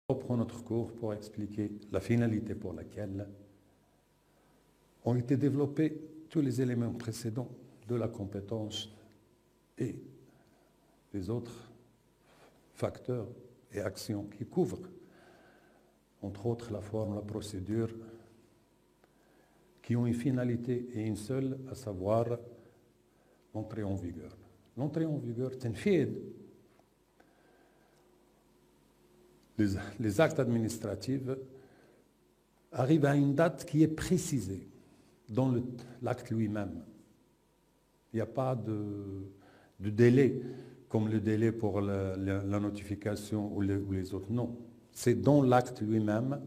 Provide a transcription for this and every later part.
reprend notre cours pour expliquer la finalité pour laquelle ont été développés tous les éléments précédents de la compétence et les autres facteurs et actions qui couvrent, entre autres la forme, la procédure, qui ont une finalité et une seule, à savoir l'entrée en vigueur. L'entrée en vigueur, تنفيذ les actes administratifs arrivent à une date qui est précisée dans l'acte lui-même. Il n'y a pas de délai, comme le délai pour la notification ou les autres. Non, c'est dans l'acte lui-même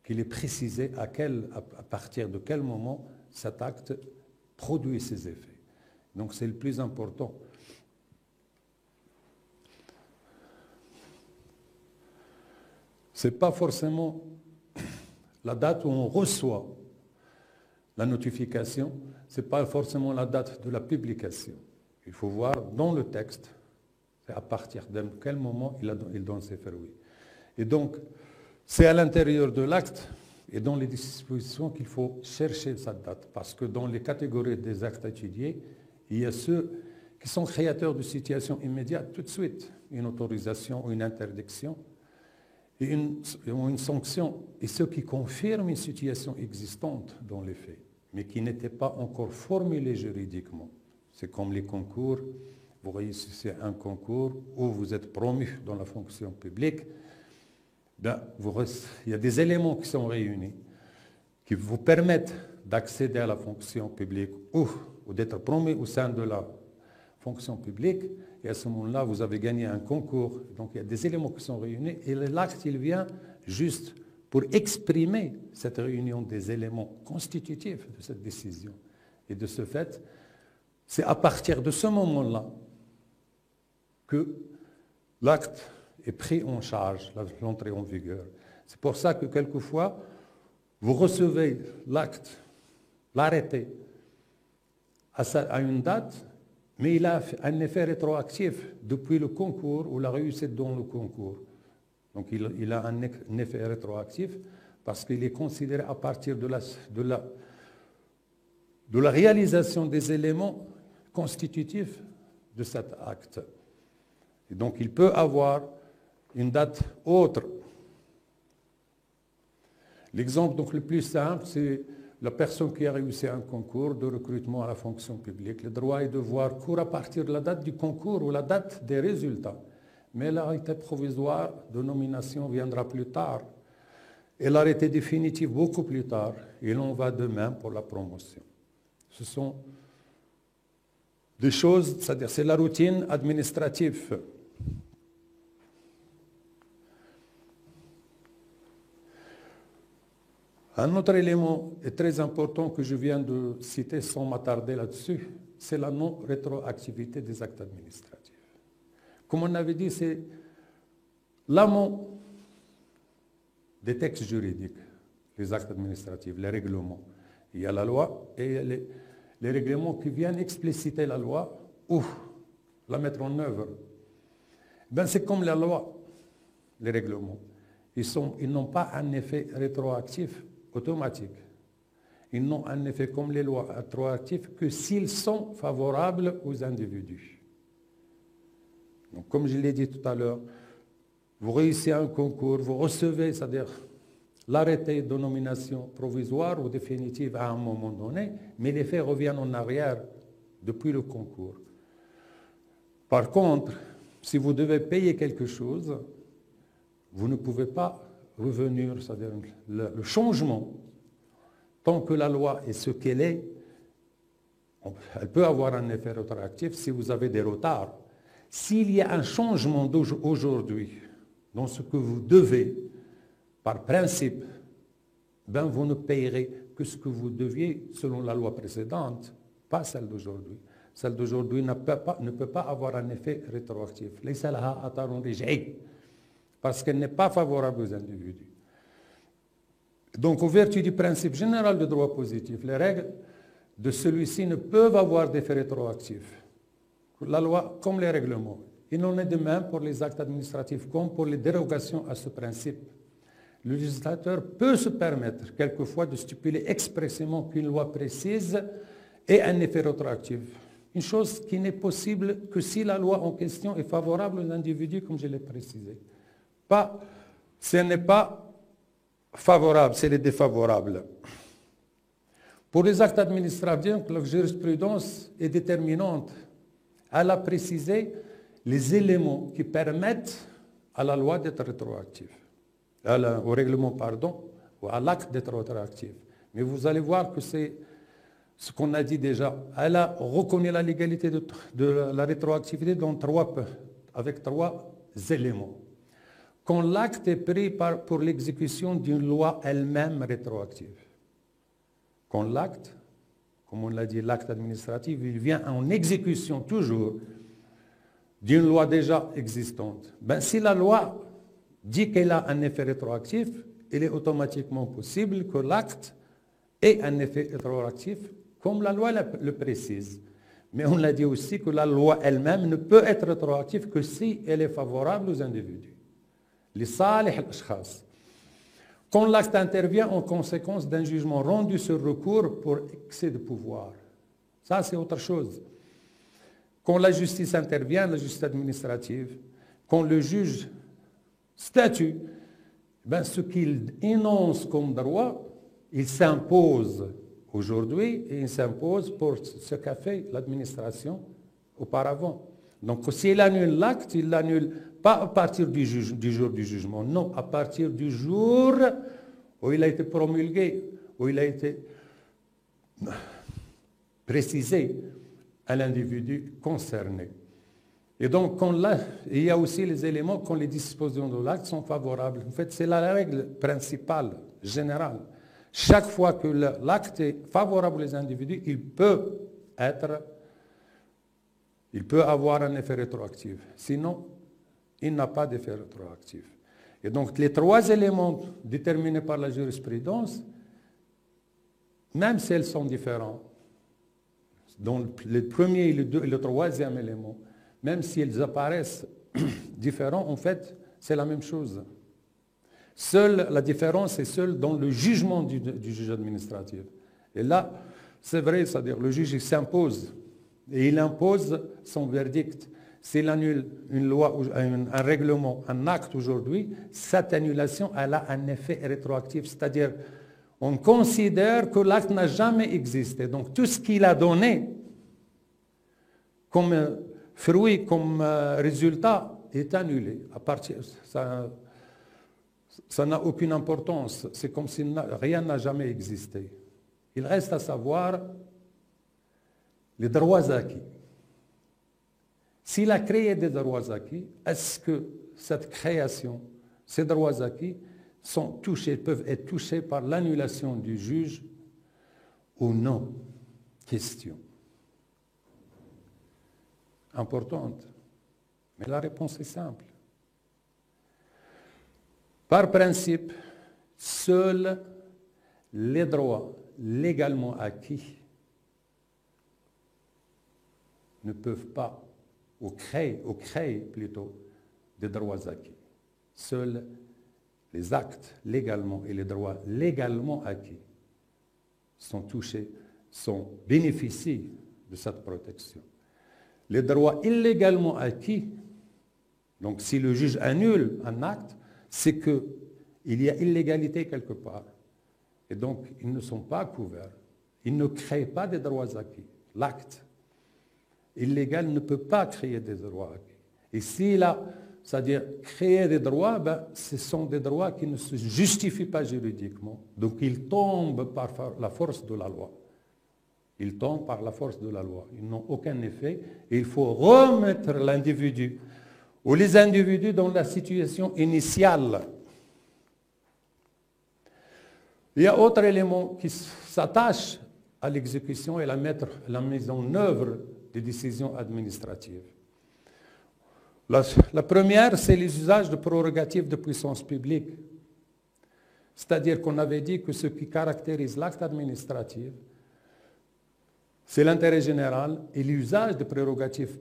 qu'il est précisé à partir de quel moment cet acte produit ses effets. Donc c'est le plus important. Ce n'est pas forcément la date où on reçoit la notification, ce n'est pas forcément la date de la publication. Il faut voir dans le texte, c'est à partir de quel moment il donne ses fruits. Et donc, c'est à l'intérieur de l'acte et dans les dispositions qu'il faut chercher cette date. Parce que dans les catégories des actes étudiés, il y a ceux qui sont créateurs de situations immédiates tout de suite, une autorisation ou une interdiction, et une sanction, et ceux qui confirment une situation existante dans les faits, mais qui n'était pas encore formulée juridiquement. C'est comme les concours, vous réussissez un concours où vous êtes promu dans la fonction publique, il y a des éléments qui sont réunis, qui vous permettent d'accéder à la fonction publique ou d'être promu au sein de la fonction publique, et à ce moment-là, vous avez gagné un concours. Donc, il y a des éléments qui sont réunis, et l'acte, il vient juste pour exprimer cette réunion des éléments constitutifs de cette décision. Et de ce fait, c'est à partir de ce moment-là que l'acte est pris en charge, l'entrée en vigueur. C'est pour ça que quelquefois, vous recevez l'acte, l'arrêté, à une date, mais il a un effet rétroactif depuis le concours ou la réussite dans le concours. Donc il a un effet rétroactif parce qu'il est considéré à partir de la réalisation des éléments constitutifs de cet acte. Et donc il peut avoir une date autre. L'exemple donc le plus simple, c'est la personne qui a réussi un concours de recrutement à la fonction publique. Le droit et devoir courent à partir de la date du concours ou la date des résultats. Mais l'arrêté provisoire de nomination viendra plus tard. Et l'arrêté définitif beaucoup plus tard. Il en va de même pour la promotion. Ce sont des choses, c'est-à-dire c'est la routine administrative. Un autre élément est très important que je viens de citer sans m'attarder là-dessus, c'est la non-rétroactivité des actes administratifs. Comme on avait dit, c'est l'amont des textes juridiques, les actes administratifs, les règlements. Il y a la loi et les règlements qui viennent expliciter la loi ou la mettre en œuvre. Ben, c'est comme la loi, les règlements. Ils n'ont pas un effet rétroactif automatique. Ils n'ont un effet comme les lois rétroactives que s'ils sont favorables aux individus. Donc, comme je l'ai dit tout à l'heure, vous réussissez un concours, vous recevez, c'est-à-dire l'arrêté de nomination provisoire ou définitive à un moment donné, mais les faits reviennent en arrière depuis le concours. Par contre, si vous devez payer quelque chose, vous ne pouvez pas revenir, c'est-à-dire le changement, tant que la loi est ce qu'elle est, elle peut avoir un effet rétroactif si vous avez des retards. S'il y a un changement aujourd'hui dans ce que vous devez, par principe, ben vous ne payerez que ce que vous deviez selon la loi précédente, pas celle d'aujourd'hui. Celle d'aujourd'hui ne peut pas avoir un effet rétroactif. Parce qu'elle n'est pas favorable aux individus. Donc, aux vertus du principe général de droit positif, les règles de celui-ci ne peuvent avoir d'effet rétroactif. La loi, comme les règlements, Il en est de même pour les actes administratifs comme pour les dérogations à ce principe. Le législateur peut se permettre quelquefois de stipuler expressément qu'une loi précise ait un effet rétroactif. Une chose qui n'est possible que si la loi en question est favorable aux individus, comme je l'ai précisé. Ce n'est pas favorable, c'est les défavorables. Pour les actes administratifs, la jurisprudence est déterminante. Elle a précisé les éléments qui permettent à la loi d'être rétroactive, au règlement, pardon, ou à l'acte d'être rétroactif. Mais vous allez voir que c'est ce qu'on a dit déjà. Elle a reconnu la légalité de la rétroactivité avec trois éléments. Quand l'acte est pris pour l'exécution d'une loi elle-même rétroactive. Quand l'acte, comme on l'a dit, l'acte administratif, il vient en exécution toujours d'une loi déjà existante. Si la loi dit qu'elle a un effet rétroactif, il est automatiquement possible que l'acte ait un effet rétroactif, comme la loi le précise. Mais on l'a dit aussi que la loi elle-même ne peut être rétroactive que si elle est favorable aux individus. Les salih al-ashkhas. Quand l'acte intervient en conséquence d'un jugement rendu sur recours pour excès de pouvoir. Ça, c'est autre chose. Quand la justice intervient, la justice administrative, quand le juge statue, ce qu'il énonce comme droit, il s'impose aujourd'hui et il s'impose pour ce qu'a fait l'administration auparavant. Donc s'il annule l'acte, il l'annule pas à partir du jour du jugement, non, à partir du jour où il a été promulgué, où il a été précisé à l'individu concerné. Et donc, il y a aussi les éléments quand les dispositions de l'acte sont favorables. En fait, c'est la règle principale, générale. Chaque fois que l'acte est favorable aux individus, il peut avoir un effet rétroactif. Sinon, il n'a pas d'effet rétroactif. Et donc, les trois éléments déterminés par la jurisprudence, même si elles sont différents, dont le premier et le troisième élément, même s'ils apparaissent différents, en fait, c'est la même chose. Seule la différence est seule dans le jugement du juge administratif. Et là, c'est vrai, c'est-à-dire le juge s'impose et il impose son verdict. S'il annule une loi, un règlement, un acte aujourd'hui, cette annulation elle a un effet rétroactif, c'est-à-dire on considère que l'acte n'a jamais existé. Donc tout ce qu'il a donné comme fruit, comme résultat, est annulé. Ça n'a aucune importance. C'est comme si rien n'a jamais existé. Il reste à savoir les droits acquis. S'il a créé des droits acquis, est-ce que cette création, ces droits acquis, peuvent être touchés par l'annulation du juge ou non? Question importante. Mais la réponse est simple. Par principe, seuls les droits légalement acquis ne peuvent pas, ou créent plutôt, des droits acquis. Seuls les actes légalement et les droits légalement acquis bénéficient de cette protection. Les droits illégalement acquis, donc si le juge annule un acte, c'est qu'il y a illégalité quelque part. Et donc, ils ne sont pas couverts. Ils ne créent pas des droits acquis. L'acte illégal ne peut pas créer des droits acquis. Et s'il a, c'est-à-dire créer des droits, ce sont des droits qui ne se justifient pas juridiquement. Donc, ils tombent par la force de la loi. Ils tombent par la force de la loi. Ils n'ont aucun effet. Et il faut remettre l'individu ou les individus dans la situation initiale. Il y a autre élément qui s'attache à l'exécution et la mise en œuvre des décisions administratives. La première, c'est les usages de prérogatives de puissance publique. C'est-à-dire qu'on avait dit que ce qui caractérise l'acte administratif, c'est l'intérêt général et l'usage de prérogatives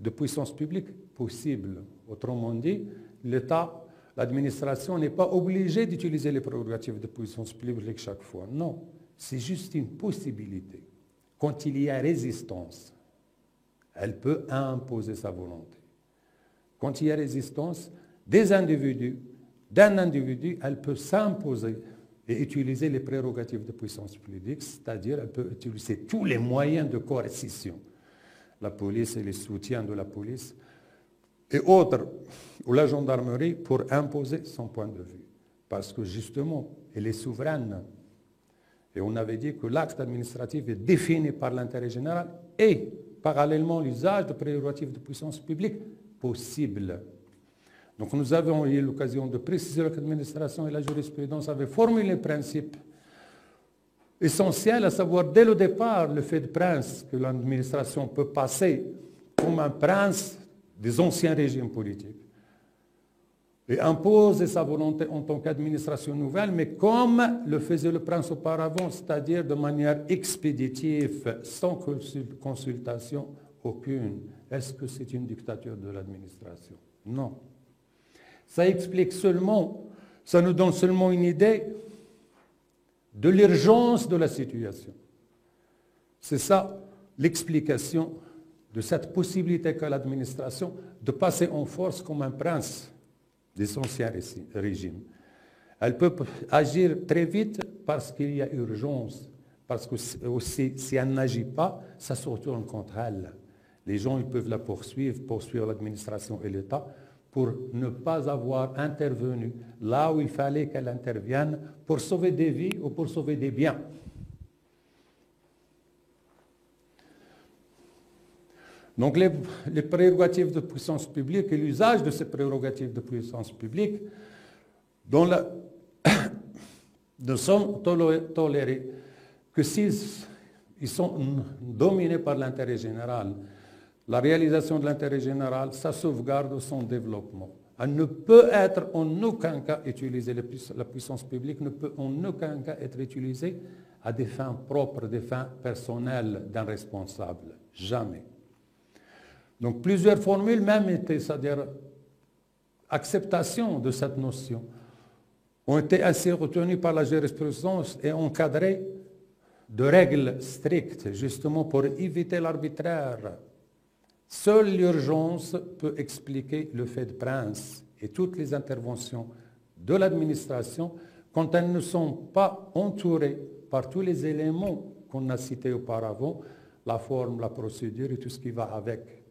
de puissance publique possible. Autrement dit, l'État, l'administration n'est pas obligée d'utiliser les prérogatives de puissance publique chaque fois. Non, c'est juste une possibilité. Quand il y a résistance, elle peut imposer sa volonté. Quand il y a résistance des individus, d'un individu, elle peut s'imposer et utiliser les prérogatives de puissance publique, c'est-à-dire elle peut utiliser tous les moyens de coercition, la police et les soutiens de la police et autres, ou la gendarmerie, pour imposer son point de vue. Parce que justement, elle est souveraine. Et on avait dit que l'acte administratif est défini par l'intérêt général et, parallèlement, l'usage de prérogatives de puissance publique possible. Donc nous avons eu l'occasion de préciser que l'administration et la jurisprudence avaient formulé le principe essentiel, à savoir dès le départ le fait de prince que l'administration peut passer comme un prince des anciens régimes politiques et imposer sa volonté en tant qu'administration nouvelle, mais comme le faisait le prince auparavant, c'est-à-dire de manière expéditive, sans consultation aucune. Est-ce que c'est une dictature de l'administration? Non. Ça explique seulement, ça nous donne seulement une idée de l'urgence de la situation. C'est ça l'explication de cette possibilité qu'a l'administration de passer en force comme un prince des anciens régimes. Elle peut agir très vite parce qu'il y a urgence, parce que si elle n'agit pas, ça se retourne contre elle. Les gens ils peuvent la poursuivre l'administration et l'État pour ne pas avoir intervenu là où il fallait qu'elle intervienne pour sauver des vies ou pour sauver des biens. Donc les prérogatives de puissance publique et l'usage de ces prérogatives de puissance publique ne sont tolérés que s'ils sont dominés par l'intérêt général. La réalisation de l'intérêt général, ça sauvegarde son développement. Elle ne peut être en aucun cas utilisée, la puissance publique ne peut en aucun cas être utilisée à des fins propres, des fins personnelles d'un responsable. Jamais. Donc plusieurs formules même étaient, c'est-à-dire acceptation de cette notion, ont été ainsi retenues par la jurisprudence et encadrées de règles strictes, justement pour éviter l'arbitraire. Seule l'urgence peut expliquer le fait de prince et toutes les interventions de l'administration quand elles ne sont pas entourées par tous les éléments qu'on a cités auparavant, la forme, la procédure et tout ce qui va avec.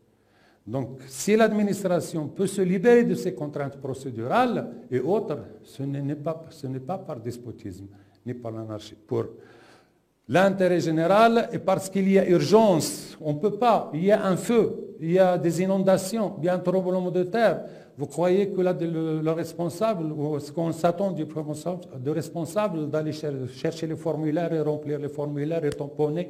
Donc, si l'administration peut se libérer de ces contraintes procédurales et autres, ce n'est pas par despotisme ni par l'anarchie. Pour l'intérêt général et parce qu'il y a urgence, on ne peut pas, il y a un feu, il y a des inondations, il y a un tremblement de terre. Vous croyez que là, le responsable, ou ce qu'on s'attend du responsable d'aller chercher les formulaires et remplir les formulaires et tamponner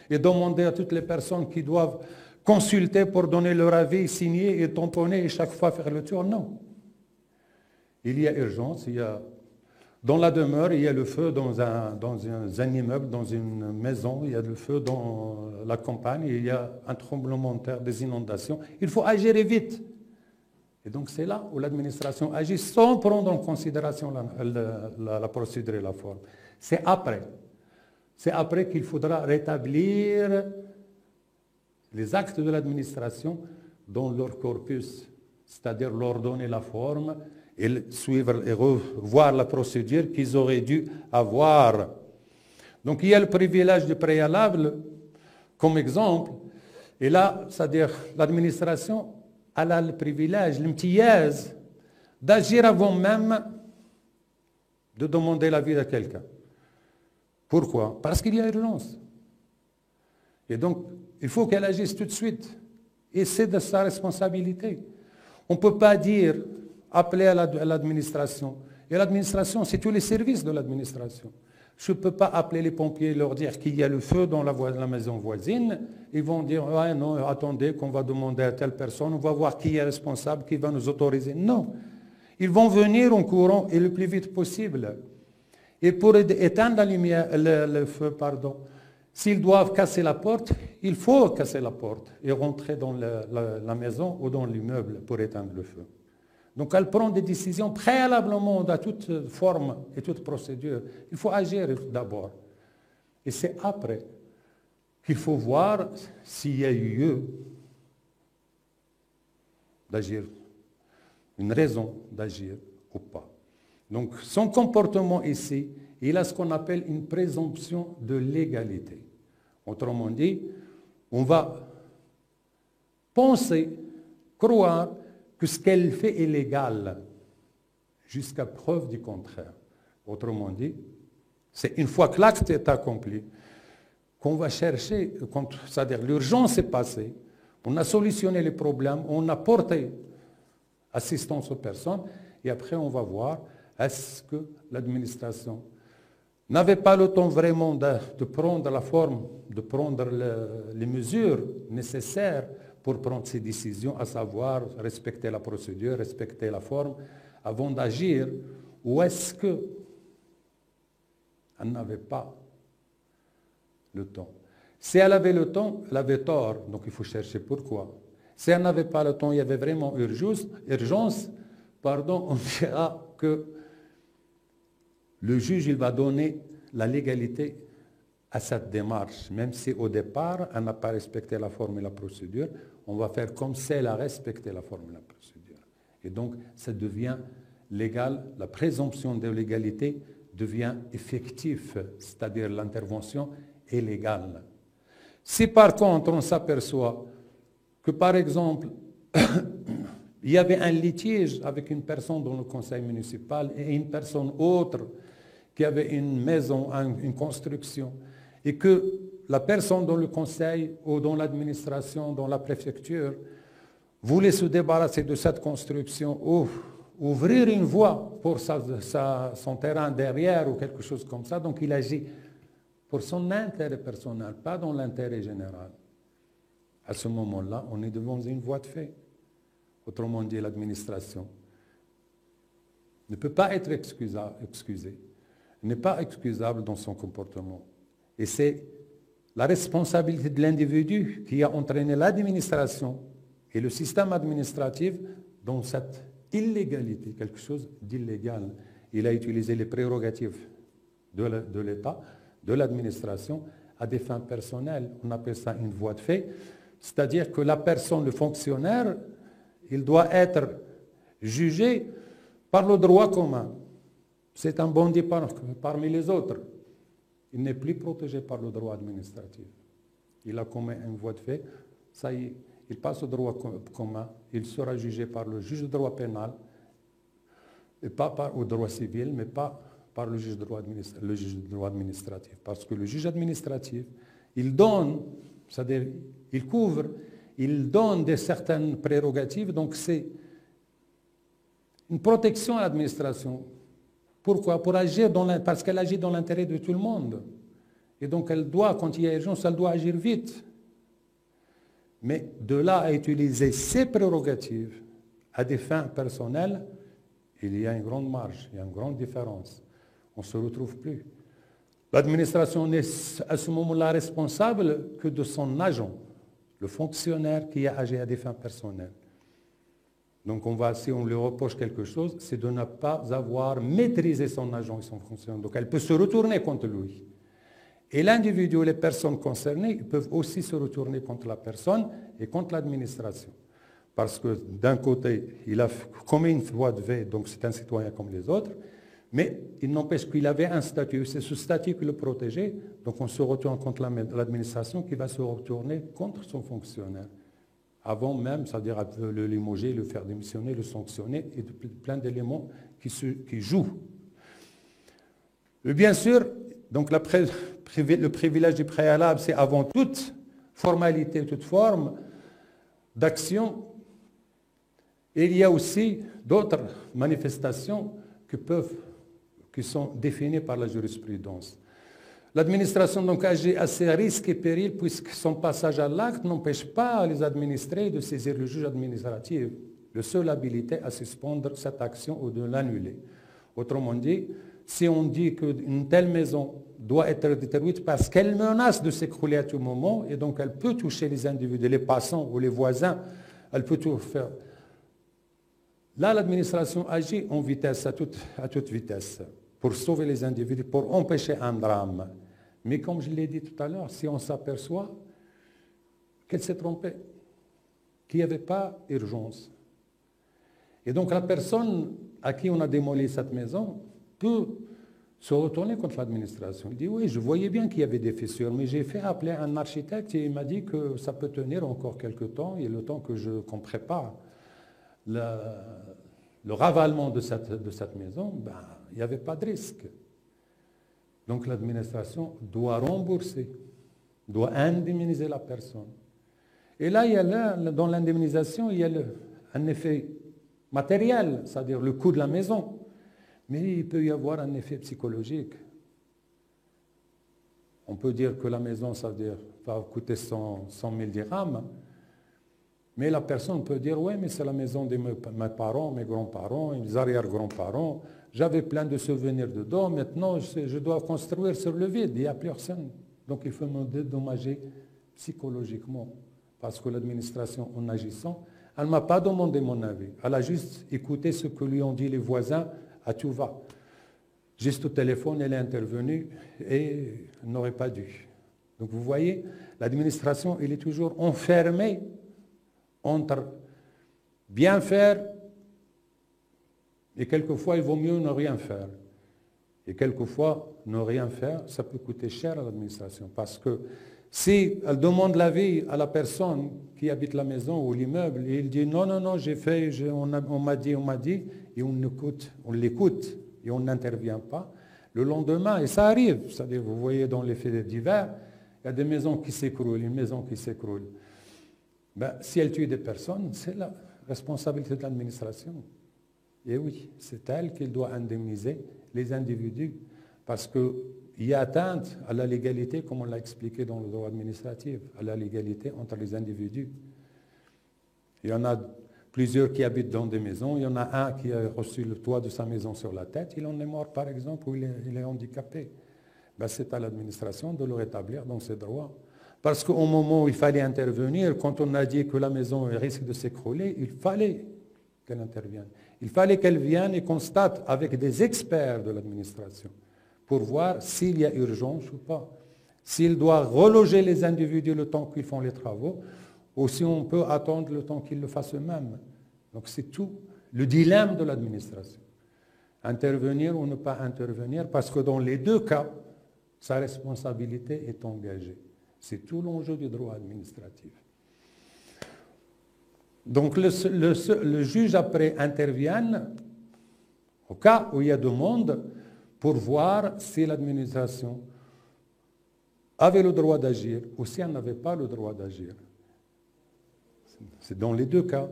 et demander à toutes les personnes qui doivent consulter pour donner leur avis, signer et tamponner et chaque fois faire le tour? Non. Il y a urgence, il y a... Dans la demeure, il y a le feu dans un immeuble, dans une maison, il y a le feu dans la campagne, il y a un tremblement de terre, des inondations. Il faut agir vite. Et donc c'est là où l'administration agit sans prendre en considération la procédure et la forme. C'est après. C'est après qu'il faudra rétablir les actes de l'administration dans leur corpus, c'est-à-dire leur donner la forme, et suivre et revoir la procédure qu'ils auraient dû avoir. Donc il y a le privilège du préalable comme exemple, et là, c'est-à-dire l'administration elle a le privilège, l'imtiyaz, d'agir avant même de demander l'avis de quelqu'un. Pourquoi? Parce qu'il y a urgence. Et donc, il faut qu'elle agisse tout de suite. Et c'est de sa responsabilité. On ne peut pas dire appeler à l'administration. Et l'administration, c'est tous les services de l'administration. Je ne peux pas appeler les pompiers et leur dire qu'il y a le feu dans la maison voisine. Ils vont dire, ouais, non, attendez qu'on va demander à telle personne, on va voir qui est responsable, qui va nous autoriser. Non. Ils vont venir en courant et le plus vite possible. Et pour éteindre la lumière, le feu, pardon, S'ils doivent casser la porte, il faut casser la porte et rentrer dans la maison ou dans l'immeuble pour éteindre le feu. Donc elle prend des décisions préalablement à toute forme et toute procédure. Il faut agir d'abord. Et c'est après qu'il faut voir s'il y a eu lieu d'agir, une raison d'agir ou pas. Donc son comportement ici, il a ce qu'on appelle une présomption de légalité. Autrement dit, on va penser, croire que ce qu'elle fait est légal, jusqu'à preuve du contraire. Autrement dit, c'est une fois que l'acte est accompli, qu'on va chercher, c'est-à-dire l'urgence est passée, on a solutionné les problèmes, on a porté assistance aux personnes, et après on va voir est-ce que l'administration n'avait pas le temps vraiment de prendre la forme, de prendre les mesures nécessaires pour prendre ces décisions, à savoir respecter la procédure, respecter la forme, avant d'agir, ou est-ce qu'elle n'avait pas le temps? Si elle avait le temps, elle avait tort, donc il faut chercher pourquoi. Si elle n'avait pas le temps, il y avait vraiment urgence, on dira que le juge il va donner la légalité à cette démarche, même si au départ, elle n'a pas respecté la forme et la procédure, on va faire comme si elle a respecté la forme et la procédure. Et donc, ça devient légal, la présomption de légalité devient effective, c'est-à-dire l'intervention est légale. Si par contre, on s'aperçoit que, par exemple, il y avait un litige avec une personne dans le conseil municipal et une personne autre qui avait une maison, une construction, et que la personne dans le conseil ou dans l'administration, dans la préfecture, voulait se débarrasser de cette construction ou ouvrir une voie pour son terrain derrière ou quelque chose comme ça, donc il agit pour son intérêt personnel, pas dans l'intérêt général. À ce moment-là, on est devant une voie de fait. Autrement dit, l'administration ne peut pas être excusée, n'est pas excusable dans son comportement. Et c'est la responsabilité de l'individu qui a entraîné l'administration et le système administratif dans cette illégalité, quelque chose d'illégal. Il a utilisé les prérogatives de l'État, de l'administration, à des fins personnelles. On appelle ça une voie de fait. C'est-à-dire que la personne, le fonctionnaire, il doit être jugé par le droit commun. C'est un bandit parmi les autres. Il n'est plus protégé par le droit administratif. Il a commis une voie de fait, ça y est, il passe au droit commun, il sera jugé par le juge de droit pénal, et pas au droit civil, mais pas par le juge de droit administratif. Parce que le juge administratif, il donne, c'est-à-dire il couvre, il donne des certaines prérogatives, donc c'est une protection à l'administration. Pourquoi? Pour agir parce qu'elle agit dans l'intérêt de tout le monde. Et donc elle doit, quand il y a urgence, elle doit agir vite. Mais de là à utiliser ses prérogatives à des fins personnelles, il y a une grande marge, il y a une grande différence. On ne se retrouve plus. L'administration n'est à ce moment-là responsable que de son agent, le fonctionnaire qui a agi à des fins personnelles. Donc si on lui reproche quelque chose, c'est de ne pas avoir maîtrisé son agent et son fonctionnaire. Donc elle peut se retourner contre lui. Et l'individu, les personnes concernées, peuvent aussi se retourner contre la personne et contre l'administration. Parce que d'un côté, il a commis une voie de fait, donc c'est un citoyen comme les autres, mais il n'empêche qu'il avait un statut, c'est ce statut qui le protégeait, donc on se retourne contre l'administration qui va se retourner contre son fonctionnaire. Avant même, c'est-à-dire le limoger, le faire démissionner, le sanctionner, et plein d'éléments qui jouent. Et bien sûr, donc le privilège du préalable, c'est avant toute formalité, toute forme d'action. Et il y a aussi d'autres manifestations qui sont définies par la jurisprudence. L'administration donc agit à ses risques et périls puisque son passage à l'acte n'empêche pas les administrés de saisir le juge administratif, le seul habilité à suspendre cette action ou de l'annuler. Autrement dit, si on dit qu'une telle maison doit être détruite parce qu'elle menace de s'écrouler à tout moment et donc elle peut toucher les individus, les passants ou les voisins, elle peut tout faire. Là, l'administration agit en vitesse, à toute vitesse, pour sauver les individus, pour empêcher un drame. Mais comme je l'ai dit tout à l'heure, si on s'aperçoit qu'elle s'est trompée, qu'il n'y avait pas urgence. Et donc la personne à qui on a démoli cette maison peut se retourner contre l'administration. Il dit, oui, je voyais bien qu'il y avait des fissures, mais j'ai fait appeler un architecte et il m'a dit que ça peut tenir encore quelques temps, et le temps qu'on prépare le ravalement de cette maison, ben, il n'y avait pas de risque. Donc l'administration doit rembourser, doit indemniser la personne. Et là, dans l'indemnisation, il y a un effet matériel, c'est-à-dire le coût de la maison. Mais il peut y avoir un effet psychologique. On peut dire que la maison, ça veut dire, va coûter 100 000 dirhams, mais la personne peut dire, oui, mais c'est la maison de mes parents, mes grands-parents, mes arrière-grands-parents, j'avais plein de souvenirs dedans, maintenant je dois construire sur le vide, il n'y a plus personne. Donc il faut me dédommager psychologiquement, parce que l'administration, en agissant, elle ne m'a pas demandé mon avis, elle a juste écouté ce que lui ont dit les voisins, à tout va. Juste au téléphone, elle est intervenue et n'aurait pas dû. Donc vous voyez, l'administration, elle est toujours enfermée entre bien faire et quelquefois il vaut mieux ne rien faire. Et quelquefois, ne rien faire, ça peut coûter cher à l'administration parce que si elle demande l'avis à la personne qui habite la maison ou l'immeuble et il dit non, non, non, j'ai fait, on m'a dit, et on l'écoute et on n'intervient pas, le lendemain, et ça arrive, c'est-à-dire vous voyez dans les faits divers, il y a des maisons qui s'écroulent, une maison qui s'écroule. Ben, si elle tue des personnes, c'est la responsabilité de l'administration. Et oui, c'est elle qui doit indemniser les individus parce qu'il y a atteinte à la légalité, comme on l'a expliqué dans le droit administratif, à la légalité entre les individus. Il y en a plusieurs qui habitent dans des maisons, il y en a un qui a reçu le toit de sa maison sur la tête, il en est mort par exemple, ou il est handicapé. Ben, c'est à l'administration de le rétablir dans ses droits. Parce qu'au moment où il fallait intervenir, quand on a dit que la maison risque de s'écrouler, il fallait qu'elle intervienne. Il fallait qu'elle vienne et constate avec des experts de l'administration pour voir s'il y a urgence ou pas. S'il doit reloger les individus le temps qu'ils font les travaux, ou si on peut attendre le temps qu'ils le fassent eux-mêmes. Donc c'est tout le dilemme de l'administration. Intervenir ou ne pas intervenir, parce que dans les deux cas, sa responsabilité est engagée. C'est tout l'enjeu du droit administratif. Donc le juge après intervient au cas où il y a demande pour voir si l'administration avait le droit d'agir ou si elle n'avait pas le droit d'agir. C'est dans les deux cas,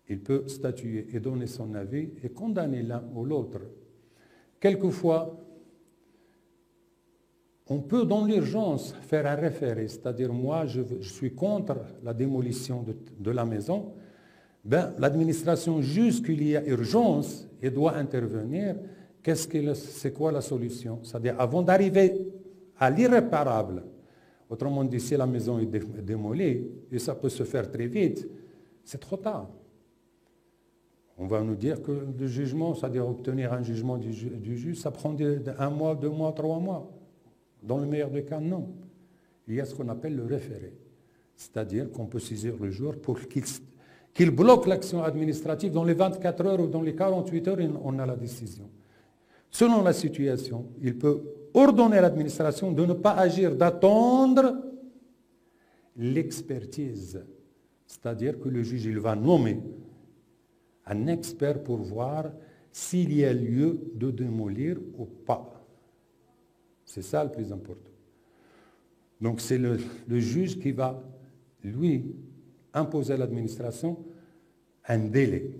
il peut statuer et donner son avis et condamner l'un ou l'autre. Quelquefois, on peut dans l'urgence faire un référé, c'est-à-dire moi je suis contre la démolition de la maison, ben, l'administration juge qu'il y a urgence et doit intervenir, c'est quoi la solution? C'est-à-dire avant d'arriver à l'irréparable, autrement dit si la maison est démolie, et ça peut se faire très vite, c'est trop tard. On va nous dire que le jugement, c'est-à-dire obtenir un jugement du juge, ça prend 1 mois, 2 mois, 3 mois. Dans le meilleur des cas, non. Il y a ce qu'on appelle le référé. C'est-à-dire qu'on peut saisir le jour pour qu'il bloque l'action administrative dans les 24 heures ou dans les 48 heures, on a la décision. Selon la situation, il peut ordonner à l'administration de ne pas agir, d'attendre l'expertise. C'est-à-dire que le juge il va nommer un expert pour voir s'il y a lieu de démolir ou pas. C'est ça le plus important. Donc c'est le juge qui va, lui, imposer à l'administration un délai.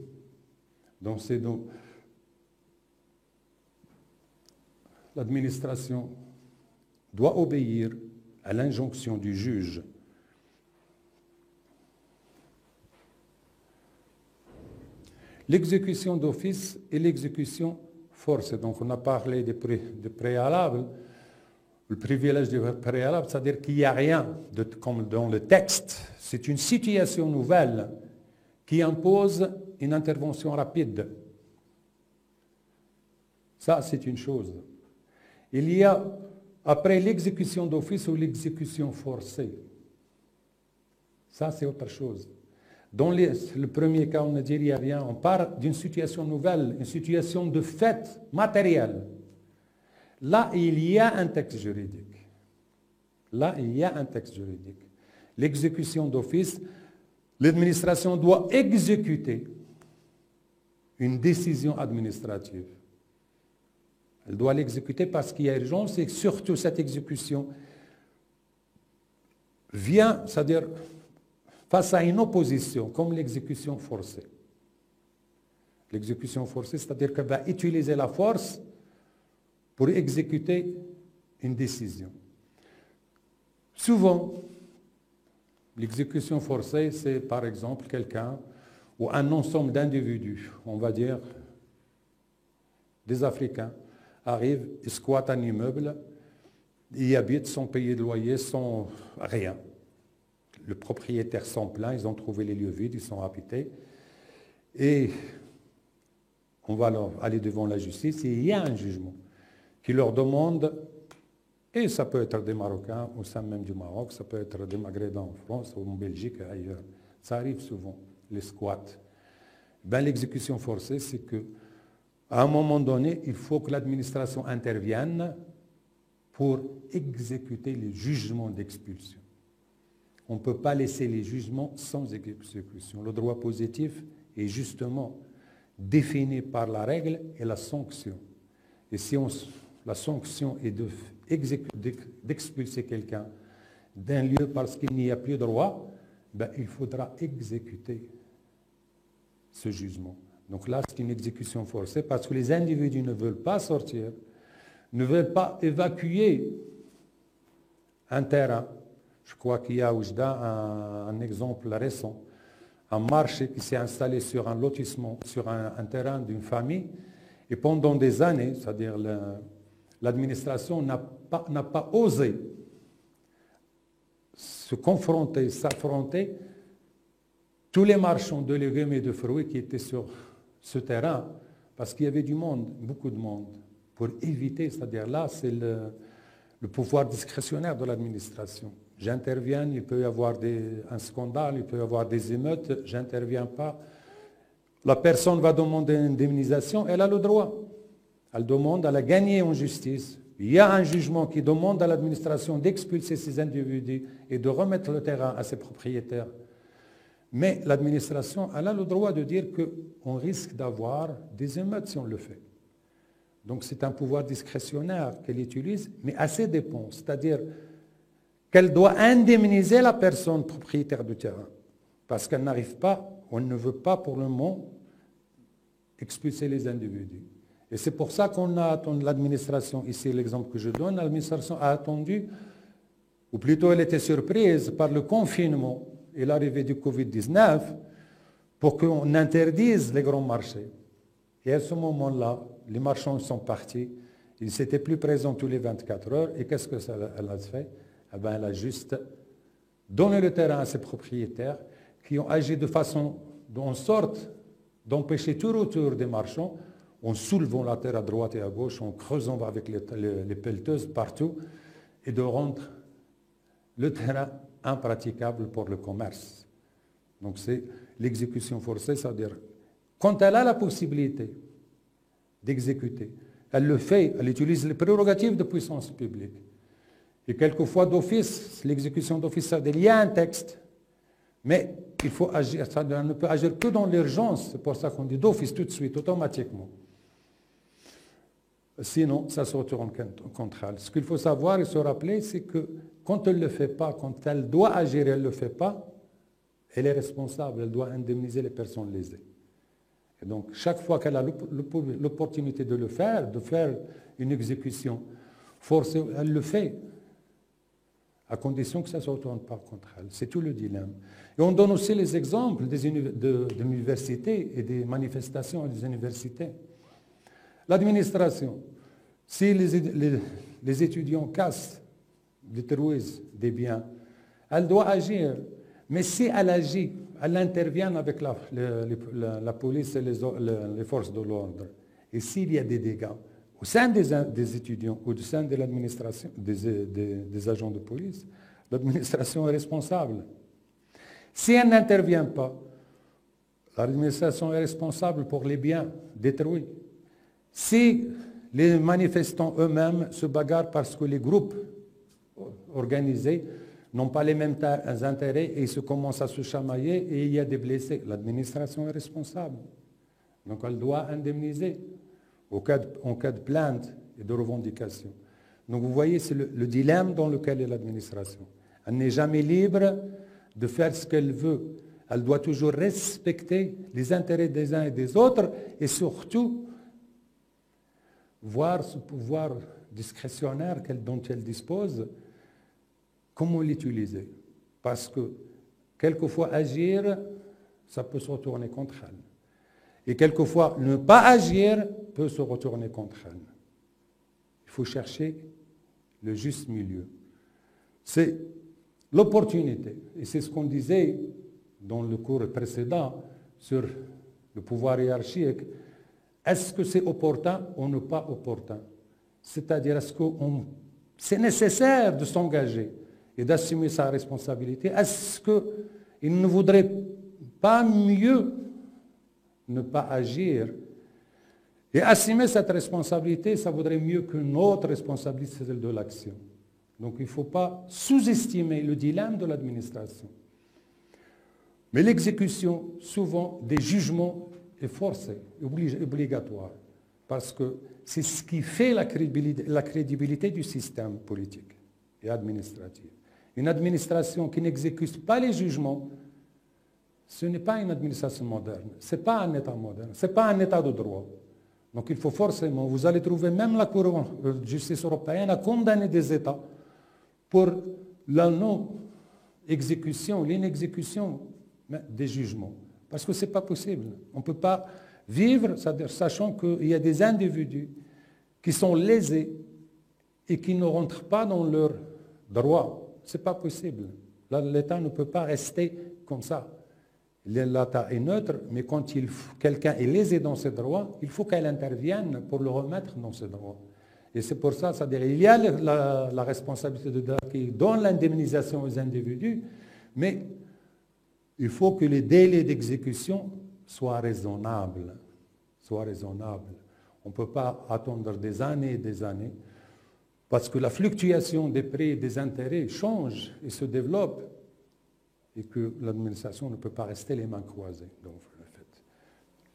Donc l'administration doit obéir à l'injonction du juge. L'exécution d'office et l'exécution forcée. Donc on a parlé des préalables. Le privilège du préalable, c'est-à-dire qu'il n'y a rien, comme dans le texte. C'est une situation nouvelle qui impose une intervention rapide. Ça, c'est une chose. Il y a, après l'exécution d'office ou l'exécution forcée. Ça, c'est autre chose. Dans le premier cas, on ne dit rien. On parle d'une situation nouvelle, une situation de fait matériel. Là, il y a un texte juridique. Là, il y a un texte juridique. L'exécution d'office, l'administration doit exécuter une décision administrative. Elle doit l'exécuter parce qu'il y a urgence et surtout cette exécution vient, c'est-à-dire face à une opposition, comme l'exécution forcée. L'exécution forcée, c'est-à-dire qu'elle va utiliser la force pour exécuter une décision. Souvent, l'exécution forcée, c'est par exemple quelqu'un ou un ensemble d'individus, on va dire des Africains, arrivent, ils squattent un immeuble, ils y habitent sans payer de loyer, sans rien. Le propriétaire s'en plaint, ils ont trouvé les lieux vides, ils sont habités. Et on va aller devant la justice et il y a un jugement qui leur demande, et ça peut être des Marocains au sein même du Maroc, ça peut être des Maghrébins en France ou en Belgique et ailleurs. Ça arrive souvent, les squats. Ben, l'exécution forcée, c'est que à un moment donné, il faut que l'administration intervienne pour exécuter les jugements d'expulsion. On ne peut pas laisser les jugements sans exécution. Le droit positif est justement défini par la règle et la sanction. Et si la sanction est d'expulser quelqu'un d'un lieu parce qu'il n'y a plus de droit, ben, il faudra exécuter ce jugement. Donc là, c'est une exécution forcée parce que les individus ne veulent pas sortir, ne veulent pas évacuer un terrain. Je crois qu'il y a à Oujda un exemple récent, un marché qui s'est installé sur un lotissement, sur un terrain d'une famille, et pendant des années, c'est-à-dire l'administration n'a pas osé se confronter, s'affronter tous les marchands de légumes et de fruits qui étaient sur ce terrain, parce qu'il y avait du monde, beaucoup de monde, pour éviter, c'est-à-dire là, c'est le pouvoir discrétionnaire de l'administration. J'interviens, il peut y avoir un scandale, il peut y avoir des émeutes, j'interviens pas. La personne va demander une indemnisation, elle a le droit. Elle demande, elle a gagné en justice. Il y a un jugement qui demande à l'administration d'expulser ces individus et de remettre le terrain à ses propriétaires. Mais l'administration, elle a le droit de dire qu'on risque d'avoir des émeutes si on le fait. Donc c'est un pouvoir discrétionnaire qu'elle utilise, mais à ses dépens. C'est-à-dire qu'elle doit indemniser la personne propriétaire du terrain. Parce qu'elle n'arrive pas, on ne veut pas pour le moment expulser les individus. Et c'est pour ça qu'on a attendu l'administration, ici l'exemple que je donne, l'administration a attendu, ou plutôt elle était surprise par le confinement et l'arrivée du Covid-19 pour qu'on interdise les grands marchés. Et à ce moment-là, les marchands sont partis, ils n'étaient plus présents tous les 24 heures, et qu'est-ce qu'elle a fait? Eh bien, elle a juste donné le terrain à ses propriétaires qui ont agi de façon, en sorte d'empêcher tout retour des marchands en soulevant la terre à droite et à gauche, en creusant avec les pelleteuses partout, et de rendre le terrain impraticable pour le commerce. Donc c'est l'exécution forcée, c'est-à-dire quand elle a la possibilité d'exécuter, elle le fait, elle utilise les prérogatives de puissance publique. Et quelquefois d'office, l'exécution d'office, c'est-à-dire il y a un texte, mais il faut agir, on ne peut agir que dans l'urgence, c'est pour ça qu'on dit d'office tout de suite, automatiquement. Sinon, ça se retourne contre elle. Ce qu'il faut savoir et se rappeler, c'est que quand elle ne le fait pas, quand elle doit agir et elle ne le fait pas, elle est responsable, elle doit indemniser les personnes lésées. Et donc, chaque fois qu'elle a l'opportunité de le faire, de faire une exécution forcée, elle le fait, à condition que ça ne se retourne pas contre elle. C'est tout le dilemme. Et on donne aussi les exemples des universités et des manifestations des universités. L'administration, si les étudiants cassent détruisent des biens, elle doit agir. Mais si elle agit, elle intervient avec la police et les forces de l'ordre. Et s'il y a des dégâts au sein des étudiants ou au sein de l'administration, des agents de police, l'administration est responsable. Si elle n'intervient pas, l'administration est responsable pour les biens détruits. Si les manifestants eux-mêmes se bagarrent parce que les groupes organisés n'ont pas les mêmes intérêts et ils se commencent à se chamailler et il y a des blessés, l'administration est responsable. Donc elle doit indemniser en cas de plainte et de revendication. Donc vous voyez, c'est le dilemme dans lequel est l'administration. Elle n'est jamais libre de faire ce qu'elle veut. Elle doit toujours respecter les intérêts des uns et des autres et surtout voir ce pouvoir discrétionnaire dont elle dispose, comment l'utiliser. Parce que quelquefois agir, ça peut se retourner contre elle. Et quelquefois ne pas agir peut se retourner contre elle. Il faut chercher le juste milieu. C'est l'opportunité. Et c'est ce qu'on disait dans le cours précédent sur le pouvoir hiérarchique. Est-ce que c'est opportun ou ne pas opportun? C'est-à-dire, est-ce que c'est nécessaire de s'engager et d'assumer sa responsabilité? Est-ce qu'il ne vaudrait pas mieux ne pas agir? Et assumer cette responsabilité, ça vaudrait mieux qu'une autre responsabilité, celle de l'action. Donc il ne faut pas sous-estimer le dilemme de l'administration. Mais l'exécution, souvent, des jugements est forcée, obligatoire, parce que c'est ce qui fait la crédibilité du système politique et administratif. Une administration qui n'exécute pas les jugements, ce n'est pas une administration moderne, ce n'est pas un État moderne, ce n'est pas un État de droit. Donc il faut forcément, vous allez trouver même la Cour de justice européenne a condamné des États pour la non-exécution, l'inexécution des jugements. Parce que ce n'est pas possible. On ne peut pas vivre, sachant qu'il y a des individus qui sont lésés et qui ne rentrent pas dans leurs droits. Ce n'est pas possible. L'État ne peut pas rester comme ça. L'État est neutre, mais quand quelqu'un est lésé dans ses droits, il faut qu'elle intervienne pour le remettre dans ses droits. Et c'est pour ça, c'est-à-dire il y a la responsabilité de l'État qui donne l'indemnisation aux individus, mais il faut que les délais d'exécution soient raisonnables. On ne peut pas attendre des années et des années, parce que la fluctuation des prix et des intérêts change et se développe, et que l'administration ne peut pas rester les mains croisées. Donc, en fait,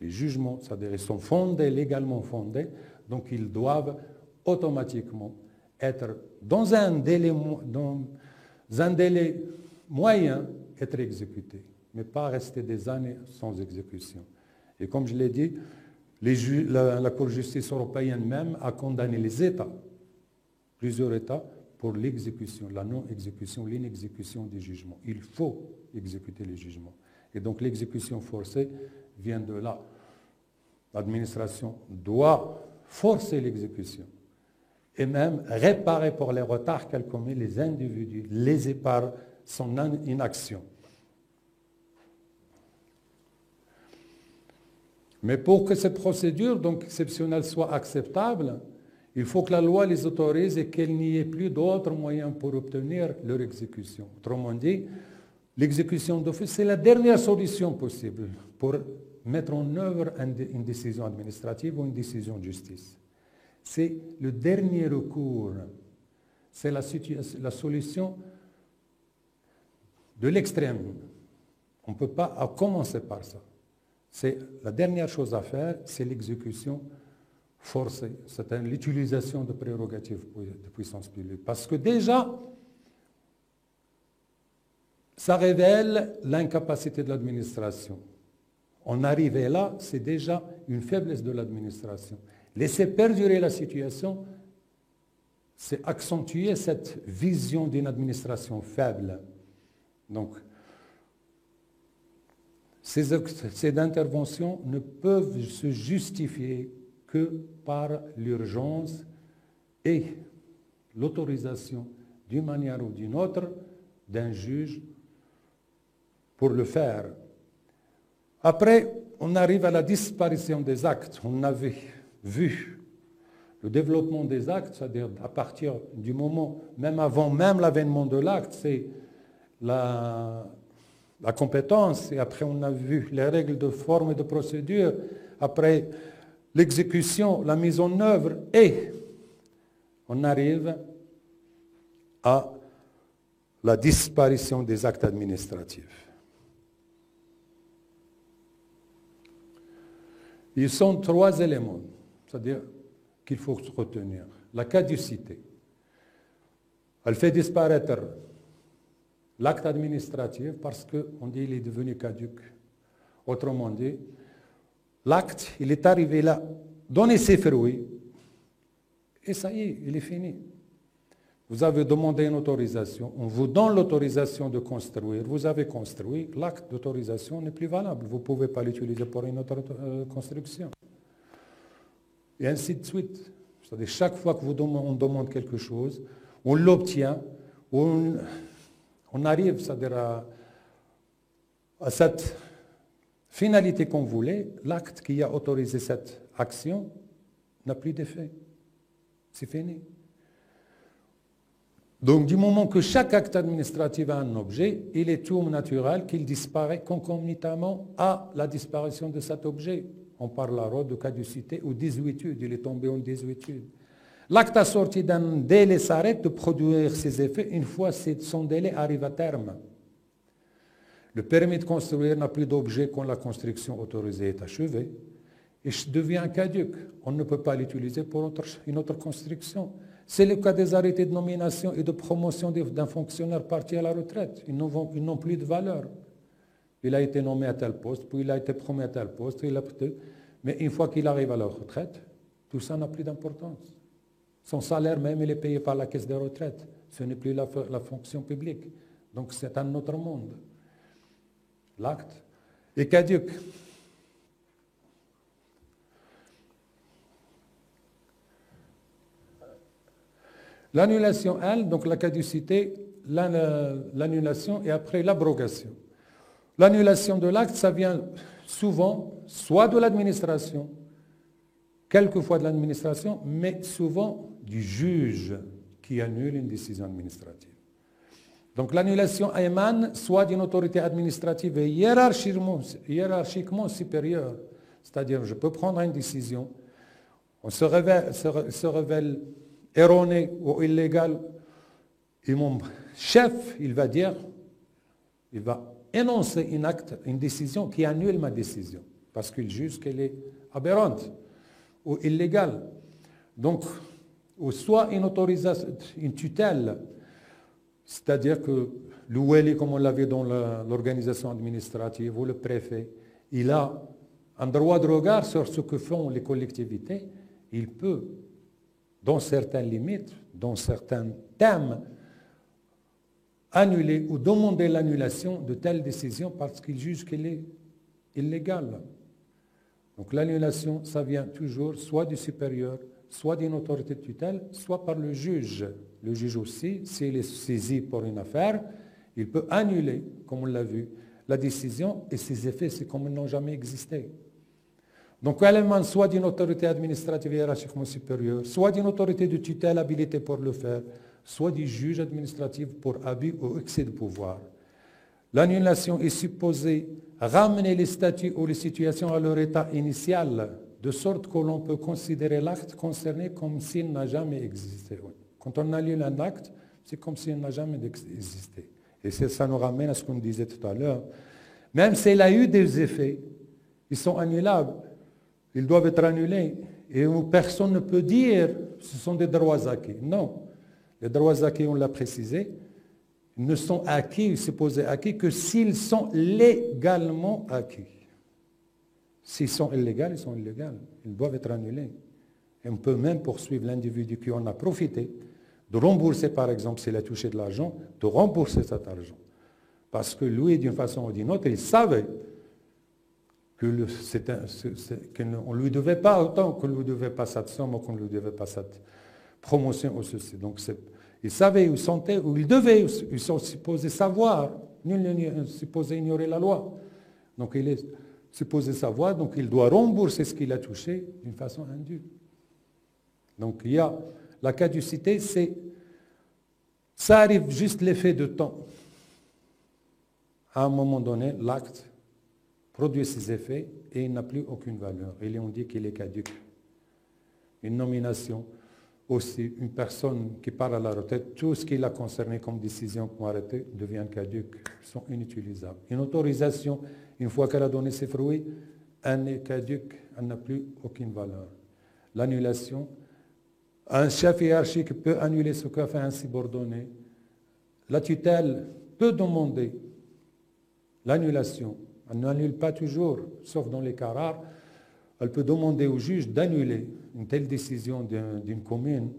les jugements, c'est-à-dire ils sont fondés, légalement fondés, donc ils doivent automatiquement être dans un délai moyen, être exécutés, mais pas rester des années sans exécution. Et comme je l'ai dit, la Cour de justice européenne même a condamné les États, plusieurs États, pour l'exécution, la non-exécution, l'inexécution des jugements. Il faut exécuter les jugements. Et donc l'exécution forcée vient de là. L'administration doit forcer l'exécution et même réparer pour les retards qu'elle commet les individus lésés par son inaction. Mais pour que cette procédure donc exceptionnelle soit acceptable, il faut que la loi les autorise et qu'il n'y ait plus d'autres moyens pour obtenir leur exécution. Autrement dit, l'exécution d'office, c'est la dernière solution possible pour mettre en œuvre une décision administrative ou une décision de justice. C'est le dernier recours. C'est la solution de l'extrême. On ne peut pas commencer par ça. C'est la dernière chose à faire, c'est l'exécution forcée, c'est l'utilisation de prérogatives de puissance publique. Parce que déjà, ça révèle l'incapacité de l'administration. En arriver là, c'est déjà une faiblesse de l'administration. Laisser perdurer la situation, c'est accentuer cette vision d'une administration faible. Donc, ces interventions ne peuvent se justifier que par l'urgence et l'autorisation d'une manière ou d'une autre, d'un juge pour le faire. Après, on arrive à la disparition des actes. On avait vu le développement des actes, c'est-à-dire à partir du moment, même avant même l'avènement de l'acte, c'est la compétence, et après on a vu les règles de forme et de procédure, après l'exécution, la mise en œuvre, et on arrive à la disparition des actes administratifs. Ils sont trois éléments, c'est-à-dire qu'il faut retenir. La caducité, elle fait disparaître l'acte administratif parce qu'on dit qu'il est devenu caduc. Autrement dit, l'acte, il est arrivé là, donner ses fruits, et ça y est, il est fini. Vous avez demandé une autorisation, on vous donne l'autorisation de construire, vous avez construit, l'acte d'autorisation n'est plus valable, vous ne pouvez pas l'utiliser pour une autre construction. Et ainsi de suite. C'est-à-dire chaque fois que on demande quelque chose, on l'obtient, on arrive, c'est-à-dire à cette finalité qu'on voulait, l'acte qui a autorisé cette action n'a plus d'effet. C'est fini. Donc, du moment que chaque acte administratif a un objet, il est tout naturel qu'il disparaît concomitamment à la disparition de cet objet. On parle alors de caducité ou désuétude, il est tombé en désuétude. L'acte assorti d'un délai s'arrête de produire ses effets une fois son délai arrive à terme. Le permis de construire n'a plus d'objet quand la construction autorisée est achevée et devient caduc. On ne peut pas l'utiliser pour une autre construction. C'est le cas des arrêtés de nomination et de promotion d'un fonctionnaire parti à la retraite. Ils n'ont plus de valeur. Il a été nommé à tel poste, puis il a été promu à tel poste, mais une fois qu'il arrive à la retraite, tout ça n'a plus d'importance. Son salaire même, il est payé par la caisse de retraite. Ce n'est plus la fonction publique. Donc c'est un autre monde. L'acte est caduc. L'annulation, elle, donc la caducité, l'annulation et après l'abrogation. L'annulation de l'acte, ça vient souvent soit de l'administration, quelquefois de l'administration, mais souvent du juge qui annule une décision administrative. Donc l'annulation émane soit d'une autorité administrative hiérarchiquement supérieure, c'est-à-dire je peux prendre une décision, on se révèle erroné ou illégal, et mon chef, il va énoncer une décision qui annule ma décision, parce qu'il juge qu'elle est aberrante ou illégale. Donc, ou soit une autorisation, une tutelle, c'est-à-dire que l'ouéli, comme on l'avait dans l'organisation administrative, ou le préfet, il a un droit de regard sur ce que font les collectivités, il peut, dans certaines limites, dans certains thèmes, annuler ou demander l'annulation de telle décision parce qu'il juge qu'elle est illégale. Donc l'annulation, ça vient toujours soit du supérieur, soit d'une autorité de tutelle, soit par le juge. Le juge aussi, s'il est saisi pour une affaire, il peut annuler, comme on l'a vu, la décision et ses effets, c'est comme ils n'ont jamais existé. Donc, elle émane soit d'une autorité administrative hiérarchiquement supérieure, soit d'une autorité de tutelle habilitée pour le faire, soit du juge administratif pour abus ou excès de pouvoir. L'annulation est supposée ramener les statuts ou les situations à leur état initial, de sorte que l'on peut considérer l'acte concerné comme s'il n'a jamais existé. Quand on annule un acte, c'est comme s'il n'a jamais existé. Et ça nous ramène à ce qu'on disait tout à l'heure. Même s'il a eu des effets, ils sont annulables. Ils doivent être annulés. Et où personne ne peut dire que ce sont des droits acquis. Non. Les droits acquis, on l'a précisé, ne sont acquis, supposés acquis, que s'ils sont légalement acquis. S'ils sont illégaux, ils sont illégaux. Ils doivent être annulés. Et on peut même poursuivre l'individu qui en a profité, de rembourser, par exemple, s'il a touché de l'argent, de rembourser cet argent. Parce que lui, d'une façon ou d'une autre, il savait qu'on ne lui devait pas autant, qu'on ne lui devait pas cette somme, ou qu'on ne lui devait pas cette promotion ou ceci. Donc Il savait, il sentait, ou il devait, ils sont supposés savoir. Nul n'est supposé ignorer la loi. Donc il est supposé savoir, donc il doit rembourser ce qu'il a touché d'une façon indue. Donc il y a la caducité, ça arrive juste l'effet de temps. À un moment donné, l'acte produit ses effets et il n'a plus aucune valeur. Et on dit qu'il est caduc. Une nomination aussi, une personne qui part à la retraite, tout ce qui l'a concerné comme décision pour arrêter devient caduc, sont inutilisables. Une autorisation, une fois qu'elle a donné ses fruits, elle est caduque, elle n'a plus aucune valeur. L'annulation, un chef hiérarchique peut annuler ce qu'a fait un subordonné. La tutelle peut demander l'annulation. Elle n'annule pas toujours, sauf dans les cas rares. Elle peut demander au juge d'annuler une telle décision d'une commune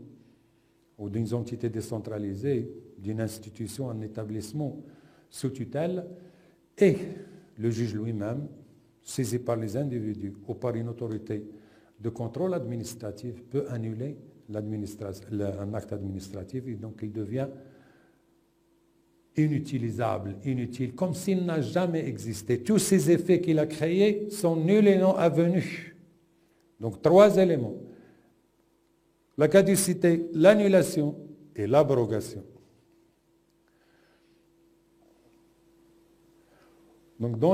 ou d'une entité décentralisée, d'une institution, un établissement sous tutelle, et le juge lui-même, saisi par les individus ou par une autorité de contrôle administratif, peut annuler un acte administratif et donc il devient inutilisable, inutile, comme s'il n'a jamais existé. Tous ces effets qu'il a créés sont nuls et non avenus. Donc 3 éléments. La caducité, l'annulation et l'abrogation. Donc dans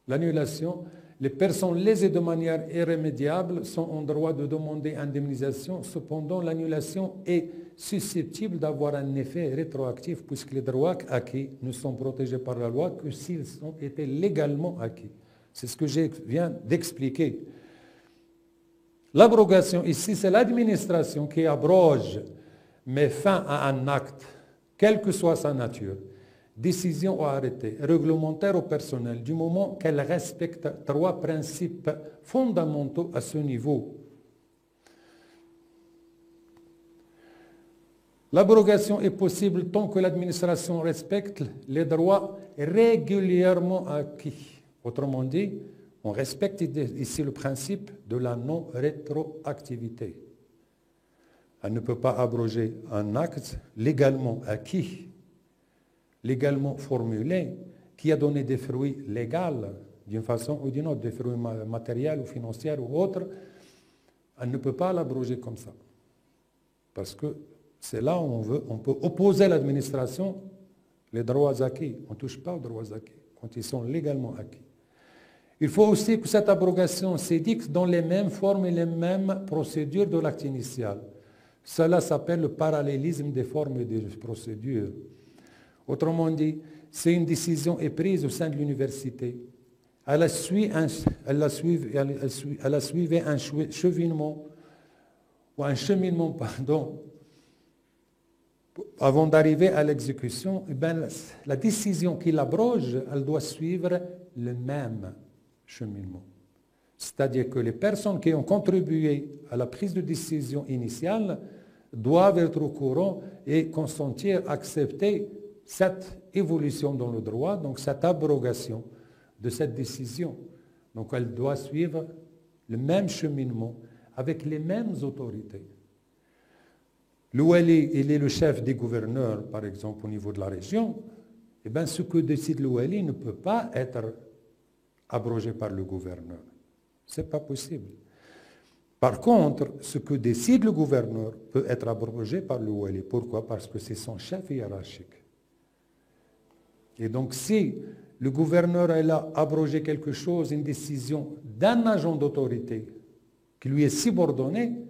l'annulation, les personnes lésées de manière irrémédiable sont en droit de demander indemnisation. Cependant, l'annulation est susceptible d'avoir un effet rétroactif puisque les droits acquis ne sont protégés par la loi que s'ils ont été légalement acquis. C'est ce que je viens d'expliquer. L'abrogation, ici, c'est l'administration qui abroge, met fin à un acte, quelle que soit sa nature, décision ou arrêté, réglementaire ou personnel, du moment qu'elle respecte 3 principes fondamentaux à ce niveau. L'abrogation est possible tant que l'administration respecte les droits régulièrement acquis. Autrement dit, on respecte ici le principe de la non-rétroactivité. Elle ne peut pas abroger un acte légalement acquis, légalement formulé, qui a donné des fruits légaux d'une façon ou d'une autre, des fruits matériels ou financiers ou autres. Elle ne peut pas l'abroger comme ça. Parce que c'est là où on peut opposer à l'administration les droits acquis. On ne touche pas aux droits acquis quand ils sont légalement acquis. Il faut aussi que cette abrogation s'édicte dans les mêmes formes et les mêmes procédures de l'acte initial. Cela s'appelle le parallélisme des formes et des procédures. Autrement dit, si une décision est prise au sein de l'université, elle a suivi un cheminement, avant d'arriver à l'exécution, la décision qui l'abroge, elle doit suivre le même cheminement. C'est-à-dire que les personnes qui ont contribué à la prise de décision initiale doivent être au courant et consentir, accepter cette évolution dans le droit, donc cette abrogation de cette décision. Donc elle doit suivre le même cheminement avec les mêmes autorités. Le wali, il est le chef des gouverneurs, par exemple, au niveau de la région. Eh bien, ce que décide le wali ne peut pas être abrogé par le gouverneur. Ce n'est pas possible. Par contre, ce que décide le gouverneur peut être abrogé par le wali. Pourquoi? Parce que c'est son chef hiérarchique. Et donc, si le gouverneur a abrogé quelque chose, une décision d'un agent d'autorité qui lui est subordonné,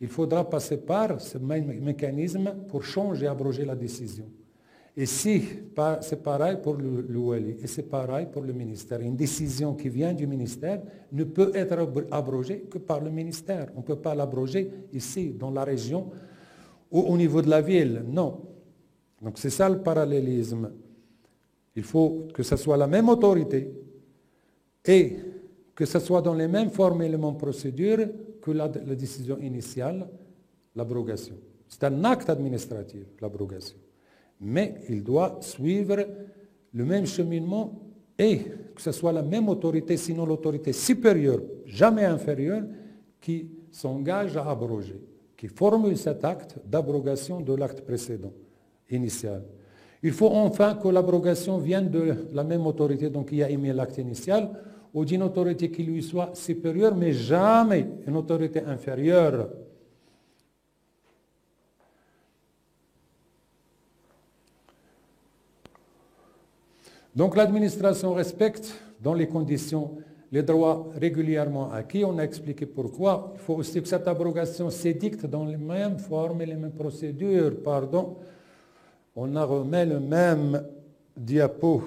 il faudra passer par ce même mécanisme pour changer, abroger la décision. Et si, c'est pareil pour le wali, et c'est pareil pour le ministère. Une décision qui vient du ministère ne peut être abrogée que par le ministère. On ne peut pas l'abroger ici, dans la région, ou au niveau de la ville. Non. Donc c'est ça le parallélisme. Il faut que ce soit la même autorité et que ce soit dans les mêmes formes et les mêmes procédures que la décision initiale, l'abrogation. C'est un acte administratif, l'abrogation. Mais il doit suivre le même cheminement et que ce soit la même autorité, sinon l'autorité supérieure, jamais inférieure, qui s'engage à abroger. qui formule cet acte d'abrogation de l'acte précédent, initial. Il faut enfin que l'abrogation vienne de la même autorité donc, qui a émis l'acte initial ou d'une autorité qui lui soit supérieure, mais jamais une autorité inférieure. Donc l'administration respecte dans les conditions les droits régulièrement acquis. On a expliqué pourquoi. Il faut aussi que cette abrogation s'édicte dans les mêmes formes et les mêmes procédures. Pardon. On a remis le même diapo.